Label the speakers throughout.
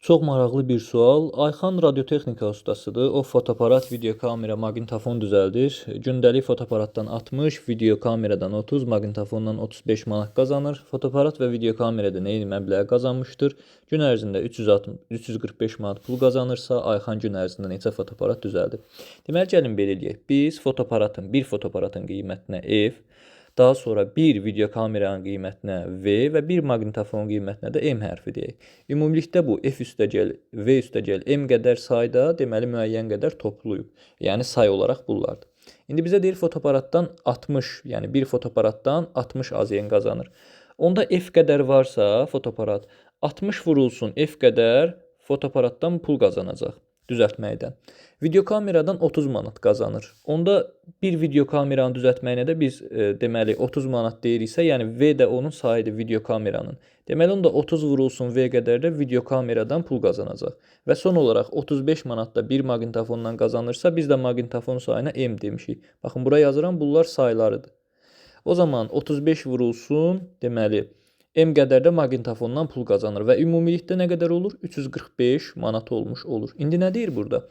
Speaker 1: Çox maraqlı bir sual. Ayxan radiotexnika ustasıdır. O fotoaparat, videokamera, maqnitofon düzəldir. Gündəlik fotoaparatdan 60, videokameradan 30, maqnitofondan 35 manat qazanır. Fotoaparat və videokamerada eyni məbləğ qazanmışdır. Gün ərzində 360, 345 manat pul qazanırsa, Ayxan gün ərzində neçə fotoaparat düzəldir? Deməli, gəlin belə eləyək. Biz bir fotoaparatın qiymətinə F, daha sonra bir videokameranın qiymətinə V və bir maqnitofonun qiymətinə də M hərfi deyək. Ümumilikdə bu F üstəgəl V üstəgəl M qədər sayda, deməli müəyyən qədər topluyub. Yəni say olaraq bunlardır. İndi bizə deyir fotoaparatdan 60, yəni bir fotoaparatdan 60 AZN qazanır. Onda F qədər varsa fotoaparat 60 vurulsun F qədər fotoaparatdan pul qazanacaq düzəltməkdən. Videokameradan 30 manat qazanır. Onda bir videokameranı düzəltməyinə də biz deməli 30 manat deyiriksə, yəni V də onun sayıdır videokameranın. Deməli onda 30 vurulsun V qədər də videokameradan pul qazanacaq. Və son olaraq 35 manat da bir maqnitofondan qazanırsa, biz də maqnitofon sayına M demişik. Baxın, bura yazıram, bunlar saylarıdır. O zaman 35 vurulsun, deməli M qədər də maqnitofondan pul qazanır və ümumilikdə nə qədər olur? 345 manat olmuş olur. İndi nə deyir burada?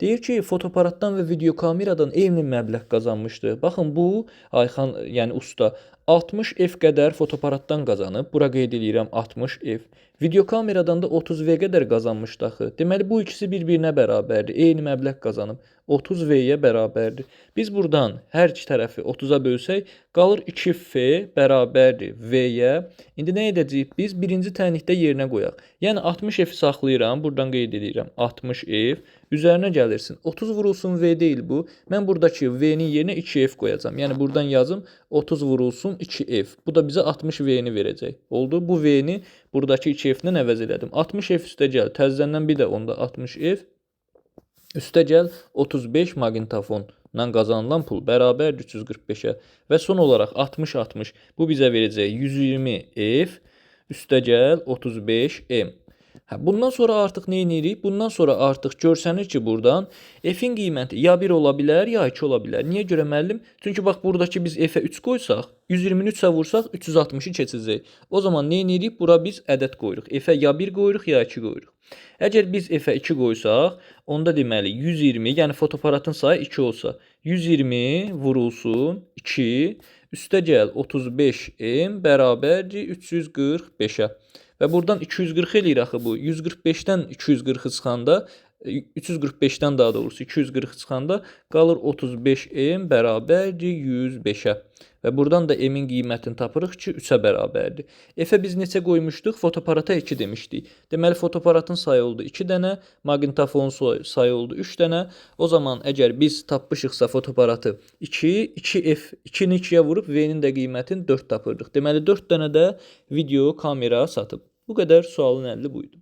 Speaker 1: Deyir ki, fotoaparatdan və videokameradan eyni məbləğ qazanmışdı. Baxın, bu Ayxan, yəni usta 60 F qədər fotoaparatdan qazanıb. Bura qeyd edirəm 60 F. Videokameradan da 30 V qədər qazanmışdı axı. Deməli, bu ikisi bir-birinə bərabərdir. Eyni məbləğ qazanıb. 30 V-yə bərabərdir. Biz buradan hər iki tərəfi 30-a bölsək, qalır 2 F bərabərdir V-yə. İndi nə edəcəyik? Biz birinci tənlikdə yerinə qoyaq. Yəni 60 F-i saxlayıram, buradan qeyd edirəm 60 F. Üzərinə gəlirsin. 30 vurulsun V deyil bu. Mən buradakı V-nin yerinə 2F qoyacağam. Yəni buradan yazım 30 vurulsun 2F. Bu da bizə 60 V-ni verəcək. Oldu. Bu V-ni buradakı 2F-dən əvəz elədim. 60 F üstə gəl. Təzədən bir də onda 60 F. Üstə gəl 35 maqnitofondan qazanılan pul bərabərdir 345-ə. Və son olaraq 60-60. Bu bizə verəcək 120 F. Üstə gəl 35 M. Bundan sonra artıq nə edirik? Bundan sonra artıq görsənir ki, buradan F-in qiyməti ya 1 ola bilər, ya 2 ola bilər. Niyə görə müəllim? Çünki bax, buradakı biz F-ə 3 qoysaq, 120-ni 3-ə vursaq 360-ı keçəcək. O zaman nə edirik? Bura biz ədəd qoyuruq. F-ə ya 1 qoyuruq, ya 2 qoyuruq. Əgər biz F-ə 2 qoysaq, onda deməli 120, yəni fotoaparatın sayı 2 olsa, 120 vurulsun 2, üstə gəl 35 M bərabərdir 345-ə. Və buradan 240 eləyir axı bu. 145-dən 240-ı çıxanda, 345-dən daha doğrusu 240 çıxanda qalır 35 M bərabərdir 105-ə. Və buradan da M-in qiymətini tapırıq ki, 3-ə bərabərdir. F-ə biz neçə qoymuşduq? Fotoaparata 2 demişdik. Deməli, fotoaparatın sayı oldu 2 dənə, maqnitofonun sayı oldu 3 dənə. O zaman əgər biz tapmışıqsa fotoaparatı 2, 2F, 2-ni 2-yə vurub V-nin də qiymətini 4 tapırdıq. Deməli, 4 dənə də video kamera satıb. Bu qədər, sualın həlli buydu.